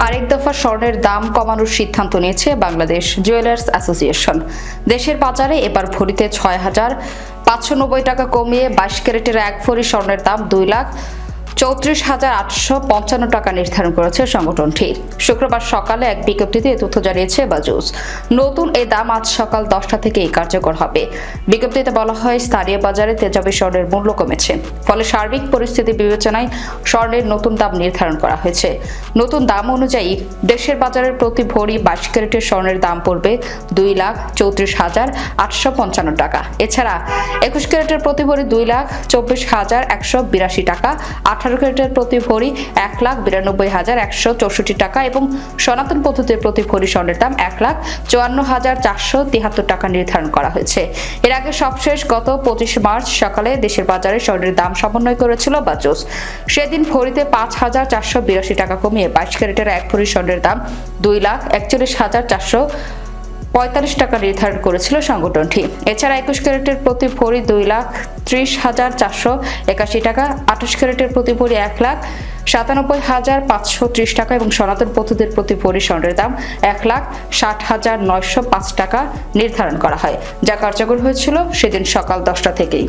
আরেক দফা স্বর্ণের দাম কমানোর সিদ্ধান্ত নিয়েছে বাংলাদেশ জুয়েলার্স অ্যাসোসিয়েশন। দেশের বাজারে এবার ভরিতে ৬,৫৯০ টাকা কমিয়ে ২২ ক্যারেটের ১ ভরি স্বর্ণের দাম ২,৩৪,৮৫৫ টাকা নির্ধারণ করেছে সংগঠনটি। শুক্রবার সকালে এক বিজ্ঞপ্তিতে এ তথ্য জানিয়েছে বাজুস। নতুন এই দাম আজ সকাল ১০টা থেকেই কার্যকর হবে। বিজ্ঞপ্তিতে বলা হয়, স্থানীয় বাজারে তেজাবি স্বর্ণের মূল্য কমেছে, ফলে সার্বিক পরিস্থিতি বিবেচনায় স্বর্ণের নতুন দাম নির্ধারণ করা হয়েছে। নতুন দাম অনুযায়ী দেশের বাজারের প্রতি ভরি ২২ ক্যারেটের স্বর্ণের দাম পড়বে ২,৩৪,৮৫৫ টাকা। এছাড়া ২১ ক্যারেটের প্রতি ভরি ২,২৪,১৮২ টাকা, ১৮ ক্যারেটের প্রতি ভরি ১,৯২,১৬৪ টাকা এবং সনাতন পদ্ধতির প্রতি ভরি স্বর্ণের দাম ১,৫৪,৪৭৩ টাকা নির্ধারণ করা হয়েছে। এর আগে সবশেষ গত ২৫ মার্চ সকালে দেশের বাজারে স্বর্ণের দাম সমন্বয় করেছিল বাজুস। সেদিন ভরিতে ৫,৪৮২ টাকা কমিয়ে ২২ ক্যারেটের ১ ভরি স্বর্ণের দাম ২,৪১,৪৪৫ টাকা নির্ধারণ করেছিল সংগঠনটি। এছাড়া ২১ ক্যারেটের প্রতি ভরি ২,৩০,৪৮১ টাকা, ২৮ ক্যারেটের প্রতি ভরি ১,৯৭,৫৩০ টাকা এবং সনাতন পদ্ধতির প্রতি ভরি স্বর্ণের দাম ১,৬০,৯০৫ টাকা নির্ধারণ করা হয়, যা কার্যকর হয়েছিল সেদিন সকাল ১০টা থেকেই।